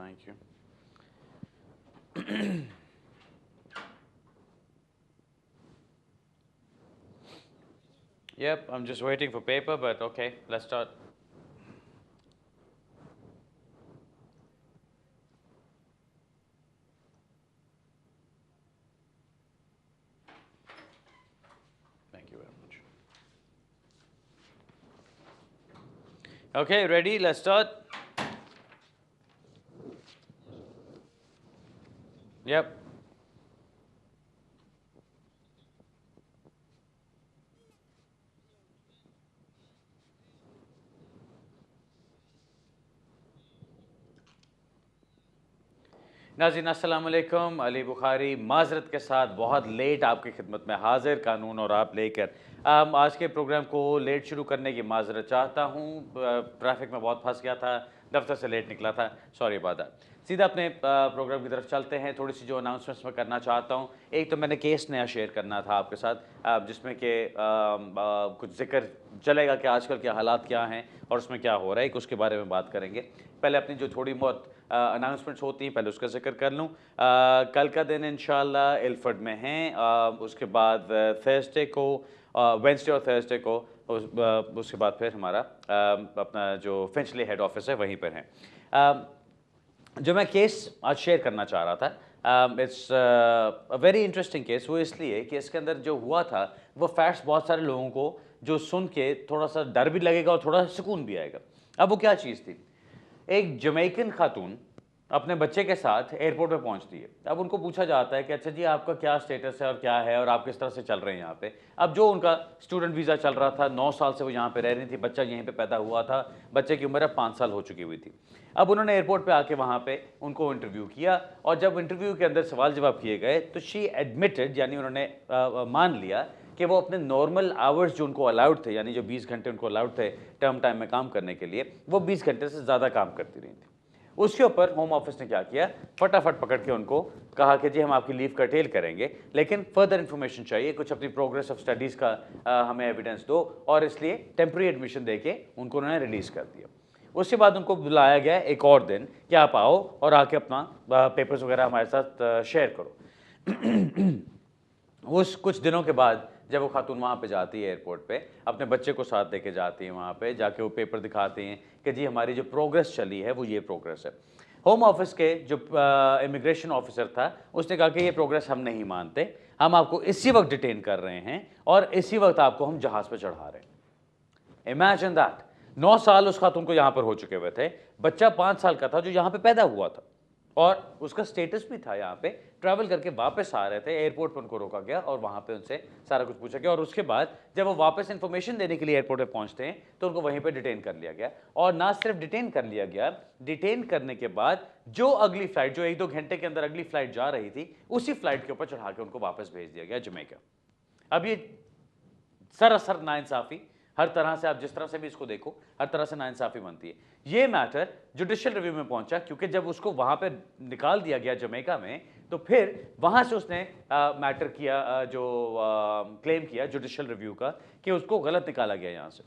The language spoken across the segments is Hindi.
Thank you. Yep, I'm just waiting for paper, but okay, let's start. Thank you very much. Okay, ready? Let's start. Yep. नाज़रीन अस्सलाम वालेकुम। अली बुखारी माजरत के साथ बहुत लेट आपकी खिदमत में हाजिर, कानून और आप लेकर। आज के प्रोग्राम को लेट शुरू करने की माजरत चाहता हूँ। ट्रैफिक में बहुत फंस गया था, दफ्तर से लेट निकला था, सॉरी अबाउट दैट। सीधा अपने प्रोग्राम की तरफ चलते हैं। थोड़ी सी जो अनाउंसमेंट्स मैं करना चाहता हूँ, एक तो मैंने केस नया शेयर करना था आपके साथ, जिसमें कि कुछ जिक्र चलेगा कि आजकल के हालात क्या हैं और उसमें क्या हो रहा है, उसके बारे में बात करेंगे। पहले अपनी जो थोड़ी बहुत अनाउंसमेंट्स होती हैं पहले उसका जिक्र कर लूँ। कल का दिन इंशाल्लाह इल्फर्ड में हैं, उसके बाद थर्सडे को, वेंसडे और थर्सडे को, उसके बाद फिर हमारा अपना जो फिंचली हेड ऑफिस है वहीं पर हैं। जो मैं केस आज शेयर करना चाह रहा था, it's a very interesting case. वो इसलिए कि इसके अंदर जो हुआ था वो फैक्ट्स बहुत सारे लोगों को जो सुन के थोड़ा सा डर भी लगेगा और थोड़ा सा सुकून भी आएगा। अब वो क्या चीज़ थी, एक जमैकन खातून अपने बच्चे के साथ एयरपोर्ट पे पहुंचती है। अब उनको पूछा जाता है कि अच्छा जी आपका क्या स्टेटस है और क्या है और आप किस तरह से चल रहे हैं यहाँ पे। अब जो उनका स्टूडेंट वीज़ा चल रहा था, 9 साल से वो यहाँ पे रह रही थी, बच्चा यहीं पे पैदा हुआ था, बच्चे की उम्र अब 5 साल हो चुकी हुई थी। अब उन्होंने एयरपोर्ट पे आके वहाँ पे उनको इंटरव्यू किया और जब इंटरव्यू के अंदर सवाल जवाब किए गए तो शी एडमिटेड, यानी उन्होंने मान लिया कि वो अपने नॉर्मल आवर्स जो उनको अलाउड थे, यानी जो 20 घंटे उनको अलाउड थे टर्म टाइम में काम करने के लिए, वो 20 घंटे से ज़्यादा काम करती रही थी। उसके ऊपर होम ऑफिस ने क्या किया, फटाफट पकड़ के उनको कहा कि जी हम आपकी लीव कर्टेल करेंगे, लेकिन फर्दर इन्फॉर्मेशन चाहिए, कुछ अपनी प्रोग्रेस ऑफ स्टडीज़ का हमें एविडेंस दो, और इसलिए टेम्प्रेरी एडमिशन देके उनको उन्होंने रिलीज़ कर दिया। उसके बाद उनको बुलाया गया एक और दिन कि आप आओ और आके अपना पेपर्स वगैरह हमारे साथ शेयर करो। उस कुछ दिनों के बाद जब वो खातून वहाँ पे जाती है एयरपोर्ट पे, अपने बच्चे को साथ लेके जाती है, वहाँ पे जाके वो पेपर दिखाते हैं कि जी हमारी जो प्रोग्रेस चली है वो ये प्रोग्रेस है। होम ऑफिस के जो इमिग्रेशन ऑफिसर था उसने कहा कि ये प्रोग्रेस हम नहीं मानते, हम आपको इसी वक्त डिटेन कर रहे हैं और इसी वक्त आपको हम जहाज़ पर चढ़ा रहे हैं। Imagine that. 9 साल उस खातून को यहाँ पर हो चुके हुए थे, बच्चा 5 साल का था जो यहाँ पे पैदा हुआ था और उसका स्टेटस भी था यहाँ पे, ट्रैवल करके वापस आ रहे थे, एयरपोर्ट पर उनको रोका गया और वहाँ पे उनसे सारा कुछ पूछा गया और उसके बाद जब वो वापस इन्फॉर्मेशन देने के लिए एयरपोर्ट पे पहुँचते हैं तो उनको वहीं पे डिटेन कर लिया गया। और ना सिर्फ डिटेन कर लिया गया, डिटेन करने के बाद जो अगली फ्लाइट, जो 1-2 घंटे के अंदर अगली फ्लाइट जा रही थी, उसी फ्लाइट के ऊपर चढ़ा के उनको वापस भेज दिया गया जमैका। अब ये सरासर नाइंसाफ़ी, हर तरह से आप जिस तरह से भी इसको देखो, हर तरह से नाइंसाफ़ी बनती है। ये मैटर जुडिशियल रिव्यू में पहुंचा, क्योंकि जब उसको वहां पे निकाल दिया गया जमैका में, तो फिर वहां से उसने मैटर किया, जो क्लेम किया जुडिशियल रिव्यू का, कि उसको गलत निकाला गया यहाँ से।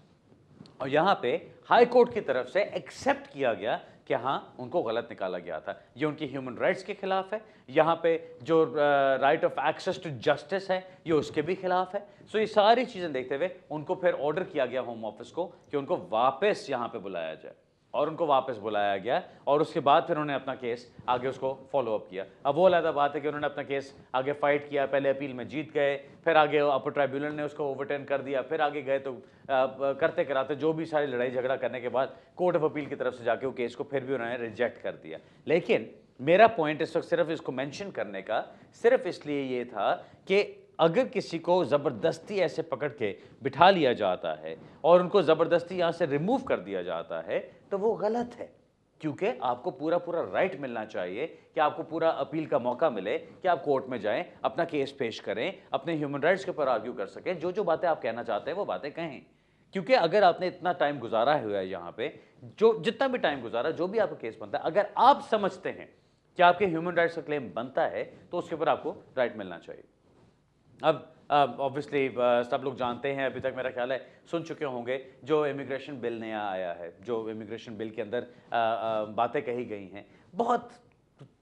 और यहाँ पे हाई कोर्ट की तरफ से एक्सेप्ट किया गया कि हाँ उनको गलत निकाला गया था, ये उनकी ह्यूमन राइट्स के खिलाफ है, यहाँ पे जो right of access to justice है ये उसके भी खिलाफ है। सो ये सारी चीज़ें देखते हुए उनको फिर ऑर्डर किया गया होम ऑफिस को कि उनको वापस यहाँ पे बुलाया जाए, और उनको वापस बुलाया गया और उसके बाद फिर उन्होंने अपना केस आगे उसको फॉलो अप किया। अब वो अलग बात है कि उन्होंने अपना केस आगे फाइट किया, पहले अपील में जीत गए, फिर आगे अपर ट्राइब्यूनल ने उसको ओवरटर्न कर दिया, फिर आगे गए तो करते कराते जो भी सारी लड़ाई झगड़ा करने के बाद कोर्ट ऑफ अपील की तरफ से जाके वो केस को फिर भी उन्होंने रिजेक्ट कर दिया। लेकिन मेरा पॉइंट इस वक्त सिर्फ इसको मेंशन करने का सिर्फ इसलिए ये था कि अगर किसी को ज़बरदस्ती ऐसे पकड़ के बिठा लिया जाता है और उनको ज़बरदस्ती यहाँ से रिमूव कर दिया जाता है तो वो गलत है, क्योंकि आपको पूरा पूरा राइट मिलना चाहिए कि आपको पूरा अपील का मौका मिले कि आप कोर्ट में जाएं, अपना केस पेश करें, अपने ह्यूमन राइट्स के ऊपर आर्ग्यू कर सकें, जो जो बातें आप कहना चाहते हैं वो बातें कहें। क्योंकि अगर आपने इतना टाइम गुजारा हुआ है यहाँ पे, जो जितना भी टाइम गुजारा, जो भी आपका केस बनता है, अगर आप समझते हैं कि आपके ह्यूमन राइट्स का क्लेम बनता है तो उसके ऊपर आपको राइट मिलना चाहिए। अब ऑब्वियसली सब लोग जानते हैं, अभी तक मेरा ख्याल है सुन चुके होंगे, जो इमिग्रेशन बिल नया आया है, जो इमिग्रेशन बिल के अंदर बातें कही गई हैं, बहुत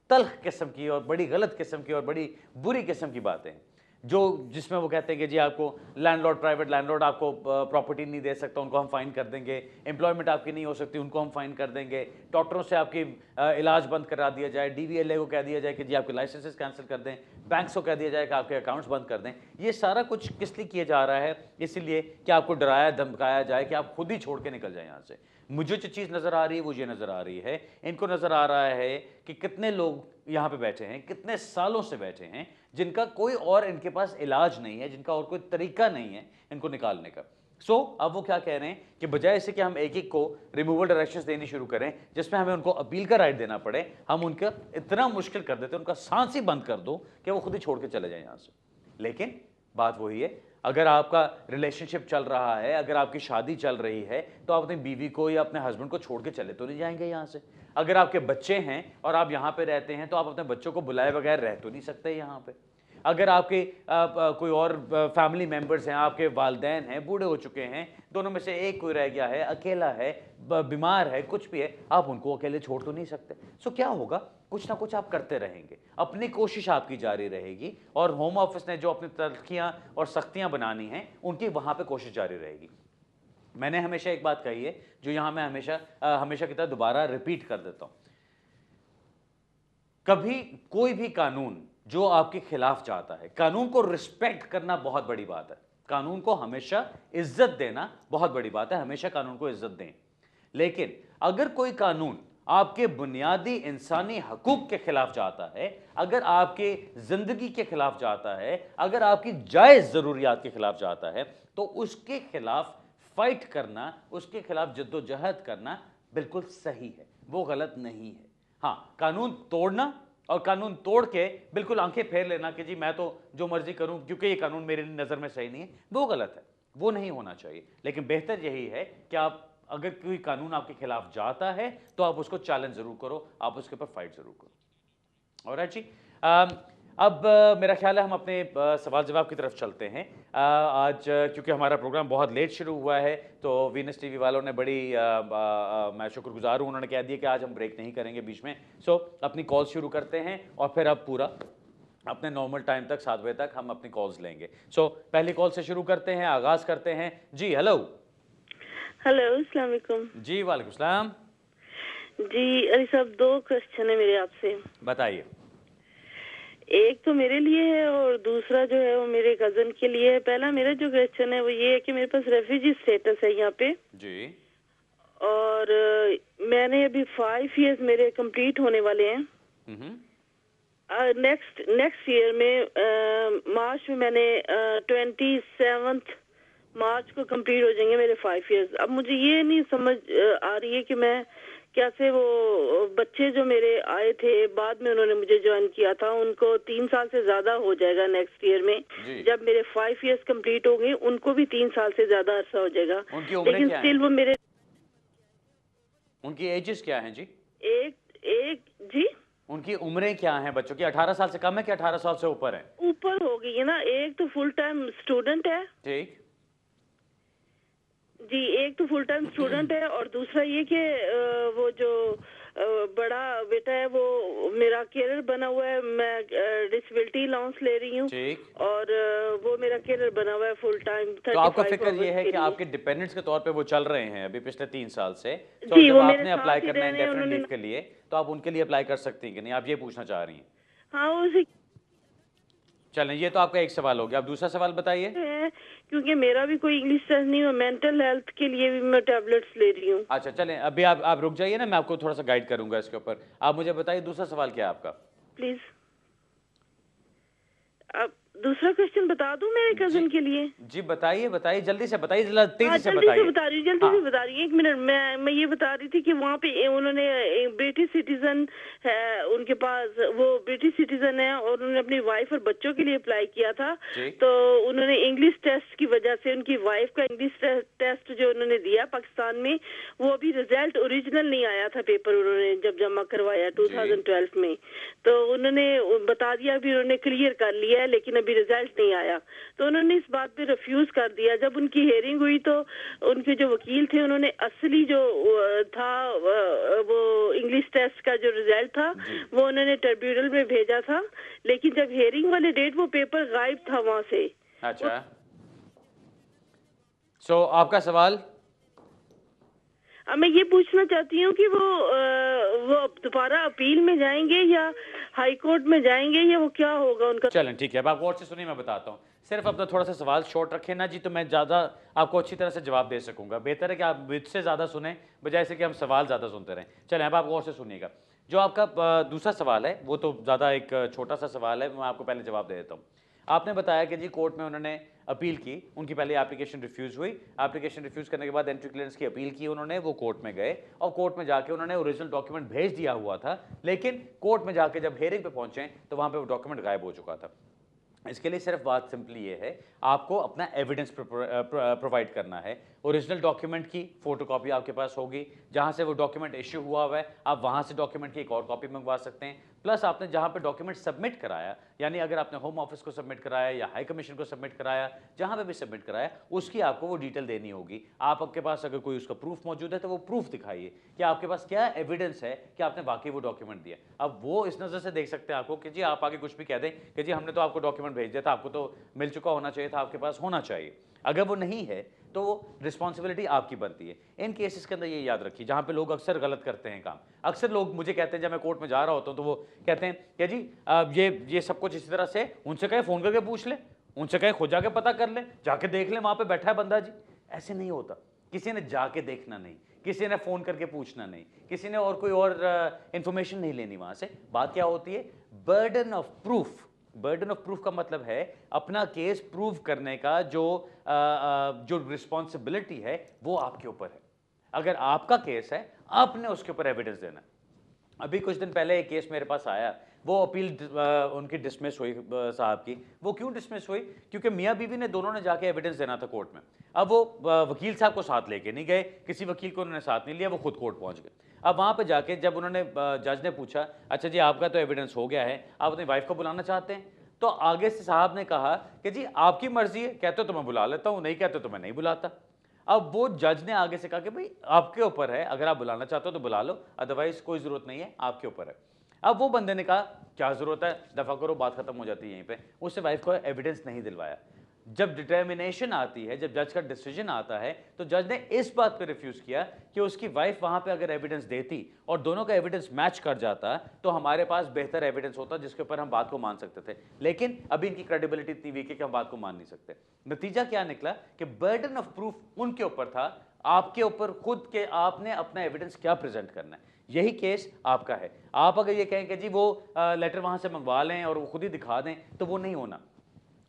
तल्ख किस्म की और बड़ी गलत किस्म की और बड़ी बुरी किस्म की बातें हैं, जो जिसमें वो कहते हैं कि जी आपको लैंडलॉर्ड, प्राइवेट लैंडलॉर्ड आपको प्रॉपर्टी नहीं दे सकता, उनको हम फाइन कर देंगे, एम्प्लॉयमेंट आपकी नहीं हो सकती, उनको हम फाइन कर देंगे, डॉक्टरों से आपकी इलाज बंद करा दिया जाए, डीवीएलए को कह दिया जाए कि जी आपके लाइसेंसेस कैंसिल कर दें, बैंक्स को कह दिया जाए कि आपके अकाउंट्स बंद कर दें। ये सारा कुछ किस लिए किया जा रहा है? इसीलिए कि आपको डराया धमकाया जाए कि आप खुद ही छोड़ के निकल जाए यहाँ से। मुझे जो चीज़ नज़र आ रही है वो ये नज़र आ रही है, इनको नज़र आ रहा है कि कितने लोग यहाँ पे बैठे हैं, कितने सालों से बैठे हैं, जिनका कोई और इनके पास इलाज नहीं है, जिनका और कोई तरीका नहीं है इनको निकालने का। अब वो क्या कह रहे हैं कि बजाय इससे कि हम एक एक को रिमूवल डायरेक्शंस देनी शुरू करें, जिसमें हमें उनको अपील का राइट देना पड़े, हम उनका इतना मुश्किल कर देते, उनका सांस ही बंद कर दो कि वो खुद ही छोड़ के चले जाए यहाँ से। लेकिन बात वही है, अगर आपका रिलेशनशिप चल रहा है, अगर आपकी शादी चल रही है, तो आप अपनी बीवी को या अपने हस्बैंड को छोड़ के चले तो नहीं जाएंगे यहाँ से। अगर आपके बच्चे हैं और आप यहाँ पे रहते हैं, तो आप अपने बच्चों को बुलाए बगैर रह तो नहीं सकते यहाँ पे। अगर आपके कोई और फैमिली मेंबर्स हैं, आपके वालिदैन हैं, बूढ़े हो चुके हैं, दोनों में से एक कोई रह गया है, अकेला है, बीमार है, कुछ भी है, आप उनको अकेले छोड़ तो नहीं सकते। क्या होगा, कुछ ना कुछ आप करते रहेंगे, अपनी कोशिश आपकी जारी रहेगी, और होम ऑफिस ने जो अपनी तलखियां और सख्तियां बनानी हैं, उनकी वहां पे कोशिश जारी रहेगी। मैंने हमेशा एक बात कही है, जो यहां मैं हमेशा की तरह दोबारा रिपीट कर देता हूं। कभी कोई भी कानून जो आपके खिलाफ जाता है, कानून को रिस्पेक्ट करना बहुत बड़ी बात है, कानून को हमेशा इज्जत देना बहुत बड़ी बात है, हमेशा कानून को इज्जत दें। लेकिन अगर कोई कानून आपके बुनियादी इंसानी हकूक के खिलाफ जाता है, अगर आपके जिंदगी के खिलाफ जाता है, अगर आपकी जायज जरूरियात के खिलाफ जाता है, तो उसके खिलाफ फाइट करना, उसके खिलाफ जद्दोजहद करना बिल्कुल सही है, वो गलत नहीं है। हाँ, कानून तोड़ना और कानून तोड़ के बिल्कुल आंखें फेर लेना कि जी मैं तो जो मर्जी करूं क्योंकि ये कानून मेरी नज़र में सही नहीं है, वो गलत है, वो नहीं होना चाहिए। लेकिन बेहतर यही है कि आप अगर कोई कानून आपके खिलाफ जाता है तो आप उसको चैलेंज जरूर करो, आप उसके ऊपर फाइट जरूर करो। और जी अब मेरा ख्याल है हम अपने सवाल जवाब की तरफ चलते हैं। आज क्योंकि हमारा प्रोग्राम बहुत लेट शुरू हुआ है, तो वीनस टीवी वालों ने बड़ी मैं शुक्रगुजार हूँ, उन्होंने कह दिया कि आज हम ब्रेक नहीं करेंगे बीच में। अपनी कॉल शुरू करते हैं और फिर अब पूरा अपने नॉर्मल टाइम तक 7 बजे तक हम अपनी कॉल्स लेंगे। पहली कॉल से शुरू करते हैं, आगाज करते हैं। जी हेलो। हेलो, अस्सलाम वालेकुम। जी वालेकुम सलाम। जी अली साहब, 2 क्वेश्चन है मेरे आपसे। बताइए। एक तो मेरे लिए है और दूसरा जो है वो मेरे कजन के लिए है। पहला मेरा जो क्वेश्चन है वो ये है कि मेरे पास रेफ्यूजी स्टेटस है यहाँ पे जी, और मैंने अभी 5 इयर्स मेरे कंप्लीट होने वाले हैं। नेक्स्ट ईयर में मार्च में मैंने 27 मार्च को कंप्लीट हो जाएंगे मेरे 5 इयर्स। अब मुझे ये नहीं समझ आ रही है कि मैं कैसे, वो बच्चे जो मेरे आए थे बाद में उन्होंने मुझे ज्वाइन किया था, उनको 3 साल से ज्यादा हो जाएगा नेक्स्ट ईयर में। जब मेरे 5 इयर्स कंप्लीट हो गए उनको भी 3 साल से ज्यादा अरसा हो जाएगा। लेकिन स्टिल वो मेरे, उनकी एजेस क्या हैं जी? एक जी, उनकी उम्रें क्या हैं बच्चों की? 18 साल से कम है कि 18 साल से ऊपर है? ऊपर हो गई है ना। एक तो फुल टाइम स्टूडेंट है। ठीक जी, एक तो फुल टाइम स्टूडेंट है और दूसरा ये कि वो जो बड़ा बेटा है वो मेरा केयर बना हुआ है। मैं डिसेबिलिटी अलाउंस ले रही हूँ और वो मेरा केयर बना हुआ है फुल टाइम। तो आपका फिक्र ये है कि आपके डिपेंडेंट्स के तौर पे वो चल रहे हैं अभी पिछले 3 साल से, तो जब आपने अप्लाई करना है इंडेफिनिट लीव के लिए, तो आप उनके लिए अप्लाई कर सकती हैं कि नहीं, आप ये पूछना चाह रही हैं? हाँ, उसी चलें, ये तो आपका एक सवाल हो गया। आप दूसरा सवाल बताइए। क्योंकि मेरा भी कोई इंग्लिश टेस्ट नहीं है, मेंटल हेल्थ के लिए भी मैं टैबलेट्स ले रही हूँ। अच्छा चलें, अभी आप रुक जाइए ना, मैं आपको थोड़ा सा गाइड करूंगा इसके ऊपर। आप मुझे बताइए दूसरा सवाल क्या है आपका? प्लीज। अब दूसरा क्वेश्चन बता दूं मेरे कजन के लिए? जी बताइए बताइए, जल्दी से बताइए, तेजी से बताइए। जल्दी से बता रही हूँ। 1 मिनट, मैं ये बता रही थी कि वहाँ पे उन्होंने ब्रिटिश सिटीजन है, उनके पास वो ब्रिटिश सिटीजन है और उन्होंने अपनी वाइफ और बच्चों के लिए अप्लाई किया था। तो उन्होंने इंग्लिश टेस्ट की वजह से उनकी वाइफ का इंग्लिश टेस्ट जो उन्होंने दिया पाकिस्तान में, वो अभी रिजल्ट ओरिजिनल नहीं आया था, पेपर उन्होंने जब जमा करवाया 2012 में, तो उन्होंने बता दिया अभी उन्होंने क्लियर कर लिया है, लेकिन अभी अभी रिजल्ट नहीं आया। तो उन्होंने इस बात पे रिफ्यूज कर दिया। जब उनकी हियरिंग हुई तो उनके जो वकील थे उन्होंने असली जो था वो इंग्लिश टेस्ट का जो रिजल्ट था वो उन्होंने ट्रिब्यूनल में भेजा था, लेकिन जब हियरिंग वाले डेट वो पेपर गायब था वहां से। अच्छा, सो आपका सवाल? अब मैं ये पूछना चाहती हूँ कि वो दोबारा अपील में जाएंगे या हाई कोर्ट में जाएंगे या वो क्या होगा उनका? चलें ठीक है, अब आप गौर से सुनिए, मैं बताता हूँ। सिर्फ अपना थोड़ा सा सवाल शॉर्ट रखें ना जी, तो मैं ज़्यादा आपको अच्छी तरह से जवाब दे सकूंगा। बेहतर है कि आप मुझसे ज़्यादा सुने बजाय से कि हम सवाल ज़्यादा सुनते रहें। चलें, अब आप गौर से सुनिएगा। जो आपका दूसरा सवाल है वो तो ज़्यादा एक छोटा सा सवाल है, मैं आपको पहले जवाब दे देता हूँ। आपने बताया कि जी कोर्ट में उन्होंने अपील की, उनकी पहले एप्लीकेशन रिफ्यूज़ हुई, एप्लीकेशन रिफ्यूज़ करने के बाद एंट्री क्लियरेंस की अपील की उन्होंने, वो कोर्ट में गए और कोर्ट में जाके उन्होंने ओरिजिनल डॉक्यूमेंट भेज दिया हुआ था, लेकिन कोर्ट में जाके जब हियरिंग पे पहुंचे तो वहां पे वो डॉक्यूमेंट गायब हो चुका था। इसके लिए सिर्फ बात सिंपली ये है, आपको अपना एविडेंस प्रोवाइड करना है। ओरिजिनल डॉक्यूमेंट की फोटोकॉपी आपके पास होगी, जहां से वो डॉक्यूमेंट इश्यू हुआ हुआ है आप वहां से डॉक्यूमेंट की एक और कॉपी मंगवा सकते हैं। प्लस आपने जहां पे डॉक्यूमेंट सबमिट कराया, यानी अगर आपने होम ऑफिस को सबमिट कराया या हाई कमीशन को सबमिट कराया, जहां पे भी सबमिट कराया उसकी आपको वो डिटेल देनी होगी। आपके पास अगर कोई उसका प्रूफ मौजूद है तो वो प्रूफ दिखाइए कि आपके पास क्या एविडेंस है कि आपने वाकई वो डॉक्यूमेंट दिया। अब वो इस नज़र से देख सकते हैं आपको कि जी आप आगे कुछ भी कह दें कि जी हमने तो आपको डॉक्यूमेंट भेज दिया था, आपको तो मिल चुका होना चाहिए था, आपके पास होना चाहिए। अगर वो नहीं है तो वो रिस्पॉन्सिबिलिटी आपकी बनती है। इन केसेस के अंदर ये याद रखिए, जहां पे लोग अक्सर गलत करते हैं काम। अक्सर लोग मुझे कहते हैं जब मैं कोर्ट में जा रहा होता हूं तो वो कहते हैं कि जी ये सब कुछ इसी तरह से, उनसे कहे फ़ोन करके पूछ ले, उनसे कहे खुद जाके पता कर ले, जाके देख ले वहां पे बैठा है बंदा जी। ऐसे नहीं होता। किसी ने जाके देखना नहीं, किसी ने फ़ोन करके पूछना नहीं, किसी ने और कोई और इंफॉर्मेशन नहीं लेनी वहां से। बात क्या होती है? Burden of proof. Burden of proof का मतलब है अपना केस प्रूव करने का जो रिस्पॉन्सिबिलिटी है वो आपके ऊपर है। अगर आपका केस है आपने उसके ऊपर एविडेंस देना। अभी कुछ दिन पहले एक केस मेरे पास आया, वो अपील उनकी डिसमिस हुई साहब की। वो क्यों डिसमिस हुई? क्योंकि मियाँ बीवी ने दोनों ने जाके एविडेंस देना था कोर्ट में। अब वो वकील साहब को साथ लेके नहीं गए, किसी वकील को उन्होंने साथ नहीं लिया, वो खुद कोर्ट पहुंच गए। अब वहां पे जाके जब उन्होंने जज ने पूछा, अच्छा जी आपका तो एविडेंस हो गया है, आप अपनी वाइफ को बुलाना चाहते हैं? तो आगे से साहब ने कहा कि जी आपकी मर्जी है, कहते हो तो मैं बुला लेता हूं, नहीं कहते तो मैं नहीं बुलाता। अब वो जज ने आगे से कहा कि भाई आपके ऊपर है, अगर आप बुलाना चाहते हो तो बुला लो, अदरवाइज कोई जरूरत नहीं है, आपके ऊपर है। अब वो बंदे ने कहा क्या जरूरत है, दफा करो, बात खत्म हो जाती है यहीं पे। उससे वाइफ को एविडेंस नहीं दिलवाया। जब डिटर्मिनेशन आती है, जब जज का डिसीजन आता है, तो जज ने इस बात पे रिफ्यूज किया कि उसकी वाइफ वहां पे अगर एविडेंस देती और दोनों का एविडेंस मैच कर जाता तो हमारे पास बेहतर एविडेंस होता जिसके ऊपर हम बात को मान सकते थे। लेकिन अभी इनकी क्रेडिबिलिटी इतनी वीक है कि हम बात को मान नहीं सकते। नतीजा क्या निकला कि बर्डन ऑफ प्रूफ उनके ऊपर था, आपके ऊपर खुद के आपने अपना एविडेंस क्या प्रेजेंट करना है। यही केस आपका है। आप अगर ये कहें कि जी वो लेटर वहां से मंगवा लें और वो खुद ही दिखा दें, तो वो नहीं होना।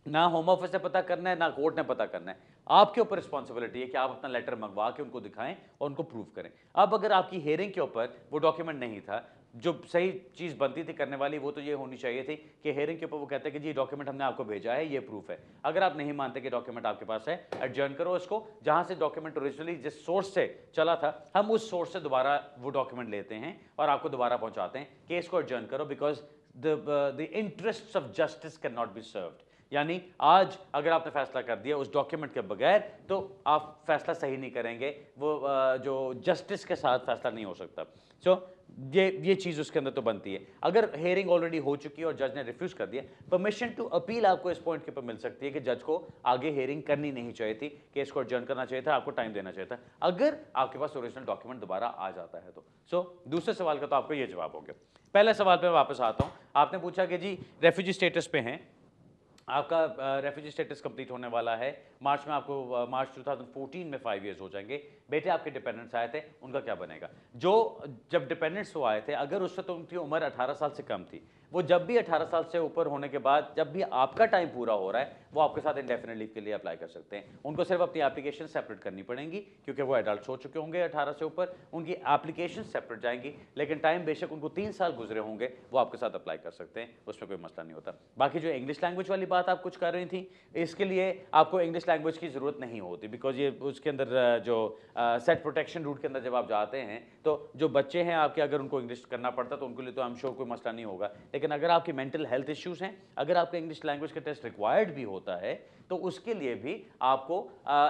ना होम ऑफिस ने पता करना है, ना कोर्ट ने पता करना है। आपके ऊपर रिस्पॉन्सिबिलिटी है कि आप अपना लेटर मंगवा के उनको दिखाएं और उनको प्रूव करें। अब अगर आपकी हियरिंग के ऊपर वो डॉक्यूमेंट नहीं था, जो सही चीज़ बनती थी करने वाली वो तो ये होनी चाहिए थी कि हियरिंग के ऊपर वो कहते हैं कि जी डॉक्यूमेंट हमने आपको भेजा है, ये प्रूफ है। अगर आप नहीं मानते कि डॉक्यूमेंट आपके पास है, एडजर्न करो इसको, जहां से डॉक्यूमेंट ओरिजिनली जिस सोर्स से चला था हम उस सोर्स से दोबारा वो डॉक्यूमेंट लेते हैं और आपको दोबारा पहुंचाते हैं। केस को एडजर्न करो, because the interest of justice can not be served. यानी आज अगर आपने फैसला कर दिया उस डॉक्यूमेंट के बगैर, तो आप फैसला सही नहीं करेंगे, वो जो जस्टिस के साथ फैसला नहीं हो सकता। सो ये चीज़ उसके अंदर तो बनती है। अगर हियरिंग ऑलरेडी हो चुकी है और जज ने रिफ्यूज कर दिया, परमिशन टू अपील आपको इस पॉइंट के ऊपर मिल सकती है कि जज को आगे हियरिंग करनी नहीं चाहिए थी, केस को एडजर्न करना चाहिए था, आपको टाइम देना चाहिए था, अगर आपके पास ओरिजिनल डॉक्यूमेंट दोबारा आ जाता है तो। सो दूसरे सवाल का तो आपको ये जवाब हो गया। पहले सवाल पे वापस आता हूँ। आपने पूछा कि जी रेफ्यूजी स्टेटस पे हैं, आपका रेफ्यूजी स्टेटस कंप्लीट होने वाला है मार्च में, आपको मार्च 2014 में 5 इयर्स हो जाएंगे। बेटे आपके डिपेंडेंट्स आए थे, उनका क्या बनेगा? जो जब डिपेंडेंट्स वो आए थे, अगर उस वक्त उनकी उम्र 18 साल से कम थी, वो जब भी 18 साल से ऊपर होने के बाद जब भी आपका टाइम पूरा हो रहा है, वो आपके साथ इंडेफिनिट लीव के लिए अप्लाई कर सकते हैं। उनको सिर्फ अपनी एप्लीकेशन सेपरेट करनी पड़ेंगी, क्योंकि वो एडल्ट हो चुके होंगे 18 से ऊपर, उनकी एप्लीकेशन सेपरेट जाएंगी, लेकिन टाइम बेशक उनको 3 साल गुजरे होंगे, वो आपके साथ अप्लाई कर सकते हैं, उसमें कोई मसला नहीं होता। बाकी जो इंग्लिश लैंग्वेज वाली बात आप कुछ कर रही थी, इसके लिए आपको इंग्लिश लैंग्वेज की ज़रूरत नहीं होती, बिकॉज ये उसके अंदर जो सेट प्रोटेक्शन रूट के अंदर जब आप जाते हैं तो जो बच्चे हैं आपके, अगर उनको इंग्लिश करना पड़ता तो उनके लिए तो आई एम श्योर कोई मसला नहीं होगा। लेकिन अगर आपकी मेंटल हेल्थ इश्यूज़ हैं, अगर आपका इंग्लिश लैंग्वेज का टेस्ट रिक्वायर्ड भी होता है, तो उसके लिए भी आपको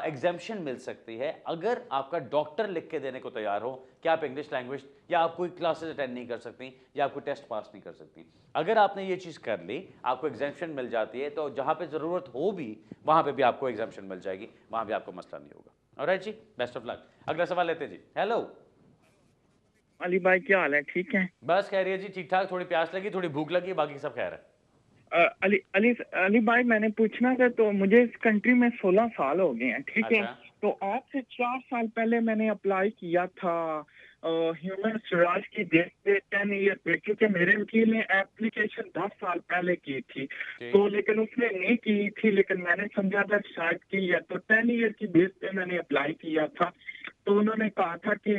एग्जाम्पशन मिल सकती है, अगर आपका डॉक्टर लिख के देने को तैयार हो कि आप इंग्लिश लैंग्वेज या आप कोई क्लासेस अटेंड नहीं कर सकती या आप कोई टेस्ट पास नहीं कर सकती। अगर आपने ये चीज़ कर ली, आपको एग्जाम्पशन मिल जाती है, तो जहाँ पे ज़रूरत हो भी वहाँ पे भी आपको एग्जाम्पशन मिल जाएगी, वहाँ भी आपको मसला नहीं होगा। ऑलराइट जी, बेस्ट ऑफ लक। अगला सवाल लेते जी। हेलो अली भाई, क्या हाल है? ठीक है? बस खैरियत जी, ठीक ठाक। थोड़ी प्यास लगी, थोड़ी भूख लगी, बाकी सब खैर है। अली अली अली भाई, मैंने पूछना था, तो मुझे इस कंट्री में 16 साल हो गए हैं, ठीक है? अच्छा। तो आज से 4 साल पहले मैंने अप्लाई किया था ह्यूमन स्वराज की डेट पे 10 ईयर पे, क्योंकि मेरे वकील ने एप्लीकेशन 10 साल पहले की थी, तो लेकिन उसने नहीं की थी, लेकिन मैंने समझा था शायद की है, तो 10 ईयर की बेस पे मैंने अप्लाई किया था। तो उन्होंने कहा था कि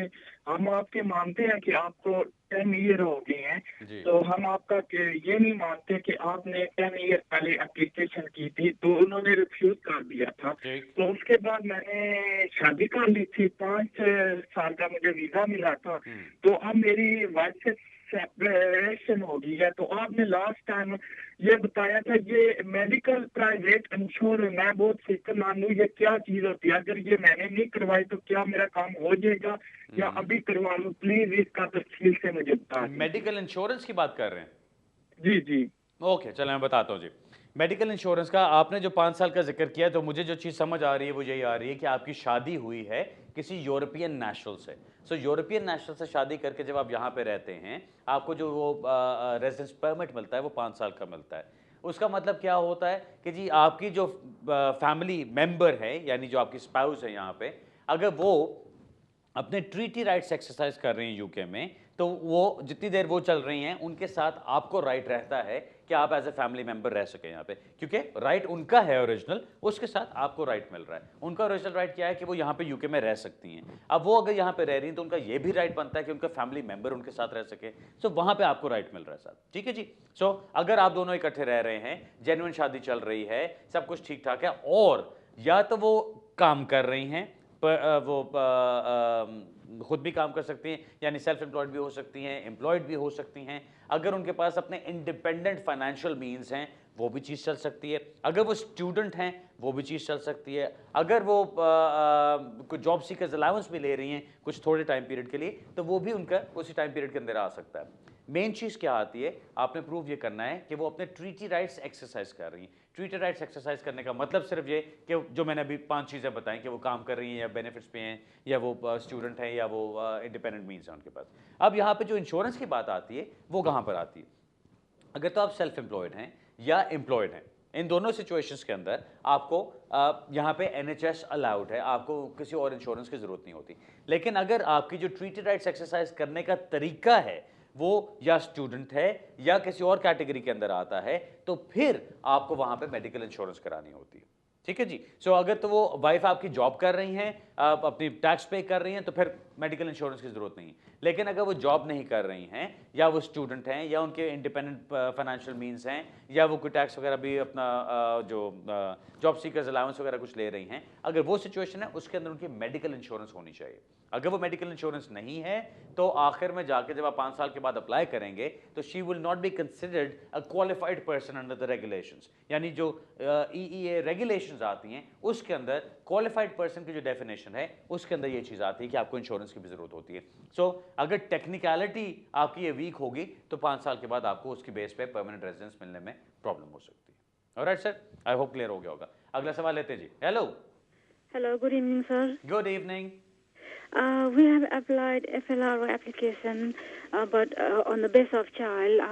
हम आपके मानते हैं कि आपको 10 ईयर हो गए हैं, तो हम आपका ये नहीं मानते कि आपने 10 ईयर पहले एप्लीकेशन की थी, तो उन्होंने रिफ्यूज कर दिया था। तो उसके बाद मैंने शादी कर ली थी, 5 साल का मुझे वीजा मिला था, तो अब मेरी वाइफ से सेपरेशन हो गई है। तो आपने लास्ट टाइम ये बताया था, ये मेडिकल प्राइवेट इंश्योरेंस, मैं बहुत फिक्रमंद हूँ, ये क्या चीज होती है? अगर ये मैंने नहीं करवाई तो क्या मेरा काम हो जाएगा या अभी करवा लूँ? प्लीज इसका तफसील से मुझे बता। मेडिकल इंश्योरेंस की बात कर रहे हैं? जी जी। ओके, चलो मैं बताता हूँ जी। मेडिकल इंश्योरेंस का आपने जो 5 साल का जिक्र किया, तो मुझे जो चीज़ समझ आ रही है वो यही आ रही है कि आपकी शादी हुई है किसी यूरोपियन नेशनल से। सो यूरोपियन नेशनल से शादी करके जब आप यहाँ पे रहते हैं, आपको जो वो रेजिडेंस परमिट मिलता है वो 5 साल का मिलता है। उसका मतलब क्या होता है कि जी आपकी जो फैमिली मेंबर है, यानी जो आपकी स्पाउस है यहाँ पे, अगर वो अपने ट्रीटी राइट्स एक्सरसाइज कर रही हैं यूके में, तो वो जितनी देर वो चल रही हैं उनके साथ आपको राइट रहता है कि आप एज ए फैमिली मेंबर रह सकें यहाँ पे, क्योंकि राइट उनका है ओरिजिनल, उसके साथ आपको राइट मिल रहा है। उनका ओरिजिनल राइट क्या है कि वो यहाँ पे यूके में रह सकती हैं। अब वो अगर यहाँ पे रह रही हैं तो उनका ये भी राइट बनता है कि उनका फैमिली मेंबर उनके साथ रह सके। सो वहाँ पे आपको राइट मिल रहा है साथ, ठीक है जी। सो अगर आप दोनों इकट्ठे रह रहे हैं, जेन्युइन शादी चल रही है, सब कुछ ठीक ठाक है, और या तो वो काम कर रही हैं, वो खुद भी काम कर सकती हैं, यानी सेल्फ एम्प्लॉयड भी हो सकती हैं, एम्प्लॉयड भी हो सकती हैं। अगर उनके पास अपने इंडिपेंडेंट फाइनेंशियल मीन्स हैं, वो भी चीज़ चल सकती है। अगर वो स्टूडेंट हैं, वो भी चीज़ चल सकती है। अगर वो कुछ जॉब सीकर्स अलाउंस भी ले रही हैं कुछ थोड़े टाइम पीरियड के लिए, तो वो भी उनका उसी टाइम पीरियड के अंदर आ सकता है। मेन चीज़ क्या आती है, आपने प्रूव ये करना है कि वो अपने ट्रीटी राइट्स एक्सरसाइज कर रही हैं। ट्रीटी राइट्स एक्सरसाइज करने का मतलब सिर्फ ये कि जो मैंने अभी 5 चीज़ें बताई कि वो काम कर रही हैं या बेनिफिट्स पे हैं या वो स्टूडेंट हैं या वो इंडिपेंडेंट मीन्स हैं उनके पास। अब यहाँ पे जो इंश्योरेंस की बात आती है वो कहाँ पर आती है? अगर तो आप सेल्फ एम्प्लॉयड हैं या एम्प्लॉयड हैं, इन दोनों सिचुएशंस के अंदर आपको यहाँ पे NHS अलाउड है, आपको किसी और इंश्योरेंस की ज़रूरत नहीं होती। लेकिन अगर आपकी जो ट्रीटी राइट्स एक्सरसाइज करने का तरीका है वो या स्टूडेंट है या किसी और कैटेगरी के अंदर आता है, तो फिर आपको वहाँ पे मेडिकल इंश्योरेंस करानी होती है, ठीक है जी। सो अगर तो वो वाइफ आपकी जॉब कर रही हैं, आप अपनी टैक्स पे कर रही हैं, तो फिर मेडिकल इंश्योरेंस की ज़रूरत नहीं है। लेकिन अगर वो जॉब नहीं कर रही हैं या वो स्टूडेंट हैं या उनके इंडिपेंडेंट फाइनेंशियल मीन्स हैं या वो कोई टैक्स वगैरह भी अपना जो जॉब सीकर्स अलाउंस वगैरह कुछ ले रही हैं, अगर वो सिचुएशन है उसके अंदर उनकी मेडिकल इंश्योरेंस होनी चाहिए। अगर वो मेडिकल इंश्योरेंस नहीं है तो आखिर में जाके जब आप 5 साल के बाद अप्लाई करेंगे तो she will not be considered a qualified person under the regulations. यानी जो EEA रेगुलेशंस आती हैं उसके अंदर क्वालिफाइड पर्सन की जो डेफिनेशन है उसके अंदर ये चीज़ आती है कि आपको इंश्योरेंस की भी ज़रूरत होती है। सो अगर टेक्निकलिटी आपकी ये वीक होगी तो 5 साल के बाद आपको उसकी बेस पे परमानेंट रेजिडेंस मिलने में प्रॉब्लम हो सकती है। Alright sir, I hope clear हो गया होगा। अगला सवाल लेते हैं जी। Hello good evening sir. Good evening. We have applied FLRO application, but on the base of child,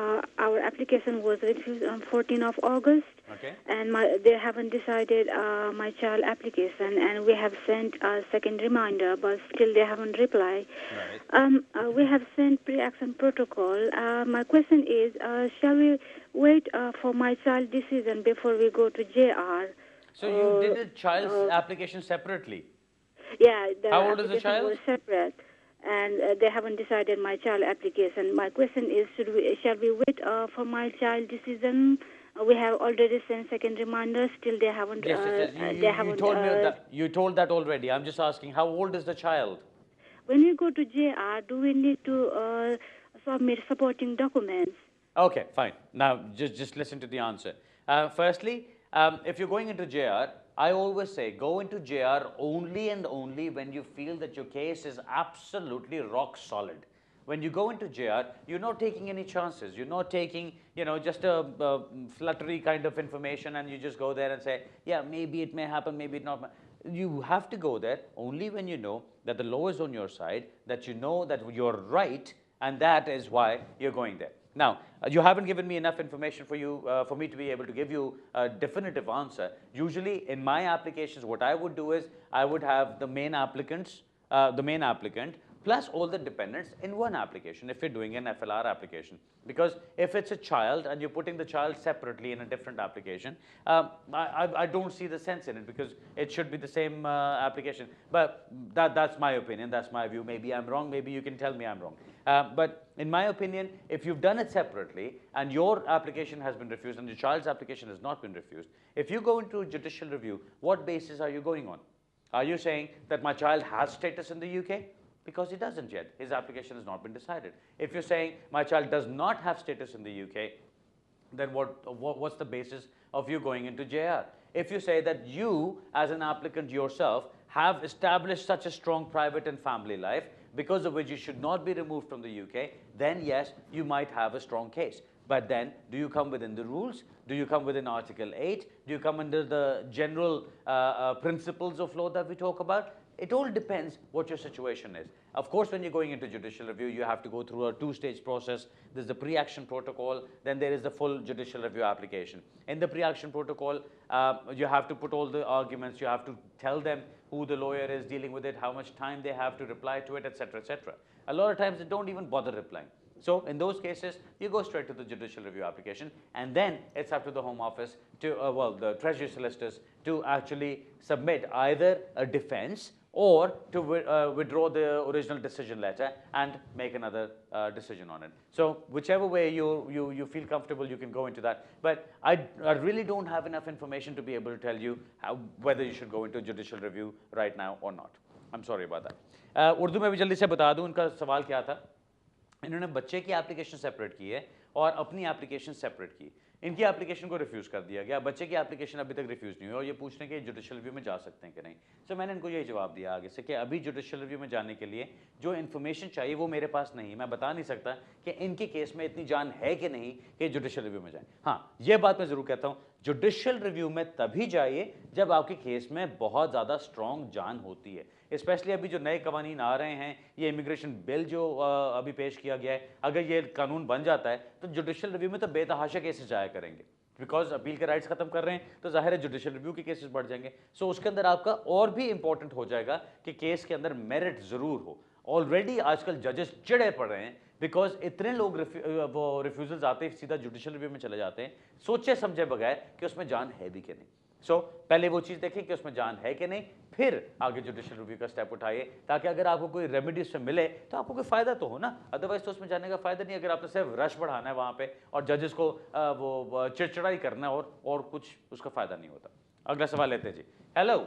our application was refused on 14th of August. Okay. And they haven't decided my child application, and we have sent a second reminder, but still they haven't replied. Right. We have sent pre-action protocol. My question is, shall we wait for my child decision before we go to JR? So you did the child's application separately? Yeah, the How old is the application child? was separate, and they haven't decided my child application. My question is, shall we wait for my child decision We have already sent second reminder. Still, they haven't. Yes, yes, yes. They You haven't. told me that. You told that already. I'm just asking, how old is the child? When we go to JR, do we need to submit supporting documents? Okay, fine. Now, just listen to the answer. Firstly, if you're going into JR, I always say go into JR only and only when you feel that your case is absolutely rock solid. When you go into JR, you're not taking any chances. You're not taking, just a fluttery kind of information and you just go there and say, yeah, maybe it may happen, maybe it not. You have to go there only when you know that the law is on your side, that you know that you're right, and that is why you're going there. Now, you haven't given me enough information for me to be able to give you a definitive answer. Usually, in my applications, what I would do is I would have the main applicant plus all the dependents in one application if you're doing an FLR application. Because if it's a child and you're putting the child separately in a different application, I don't see the sense in it because it should be the same application. But that's my opinion, that's my view. Maybe I'm wrong, maybe you can tell me I'm wrong. But in my opinion, if you've done it separately and your application has been refused and your child's application has not been refused, if you go into a judicial review, what basis are you going on? Are you saying that my child has status in the UK? Because he doesn't yet. His application has not been decided. If you're saying my child does not have status in the UK, then what's the basis of you going into JR? If you say that you, as an applicant yourself, have established such a strong private and family life, because of which you should not be removed from the UK, then yes, you might have a strong case. But then, do you come within the rules? Do you come within Article 8? Do you come under the general principles of law that we talk about? It all depends what your situation is. Of course, when you're going into judicial review, you have to go through a two-stage process. There's the pre-action protocol, then there is the full judicial review application. In the pre-action protocol, you have to put all the arguments, you have to tell them who the lawyer is dealing with it, how much time they have to reply to it, etc., etc. A lot of times, they don't even bother replying. So in those cases, you go straight to the judicial review application, and then it's up to the Home Office to, the Treasury solicitors to actually submit either a defense or to withdraw the original decision letter and make another decision on it. So whichever way you feel comfortable, you can go into that. But I really don't have enough information to be able to tell you whether you should go into judicial review right now or not. I'm sorry about that. Urdu में भी जल्दी से बता दूं उनका सवाल क्या था. इन्होंने बच्चे की एप्लीकेशन सेपरेट की है और अपनी एप्लीकेशन सेपरेट की. इनकी एप्लीकेशन को रिफ्यूज़ कर दिया गया, बच्चे की एप्लीकेशन अभी तक रिफ्यूज़ नहीं हुई और ये पूछ रहे हैं कि जुडिशियल रिव्यू में जा सकते हैं कि नहीं. सो मैंने इनको यही जवाब दिया आगे से कि अभी जुडिशियल रिव्यू में जाने के लिए जो इन्फॉर्मेशन चाहिए वो मेरे पास नहीं. मैं बता नहीं सकता कि इनके केस में इतनी जान है कि नहीं कि जुडिशियल रिव्यू में जाए. हाँ, ये बात मैं ज़रूर कहता हूँ, जुडिशियल रिव्यू में तभी जाइए जब आपके केस में बहुत ज़्यादा स्ट्रॉन्ग जान होती है. स्पेशली अभी जो नए कानून आ रहे हैं, ये इमिग्रेशन बिल जो अभी पेश किया गया है, अगर ये कानून बन जाता है तो जुडिशियल रिव्यू में तो बेतहाशा केसेस जाया करेंगे. बिकॉज अपील के राइट्स खत्म कर रहे हैं तो जाहिर है जुडिशियल रिव्यू के केसेस बढ़ जाएंगे. सो उसके अंदर आपका और भी इंपॉर्टेंट हो जाएगा कि केस के अंदर मेरिट ज़रूर हो. ऑलरेडी आजकल जजेस चिड़े पड़ रहे हैं बिकॉज इतने लोग वो रिफ्यूजल्स आते हैं सीधा जुडिशियल रिव्यू में चले जाते हैं सोचे समझे बगैर कि उसमें जान है भी कि नहीं. सो पहले वो चीज़ देखें कि उसमें जान है कि नहीं, फिर आगे जुडिशियल रिव्यू का स्टेप उठाइए ताकि अगर आपको कोई रेमेडी से मिले तो आपको कोई फ़ायदा तो हो ना. अदरवाइज तो उसमें जाने का फ़ायदा नहीं अगर आपने सिर्फ रश बढ़ाना है वहाँ पे और जजेस को वो चिड़चिड़ाई करना है और कुछ उसका फ़ायदा नहीं होता. अगला सवाल लेते हैं जी. हेलो,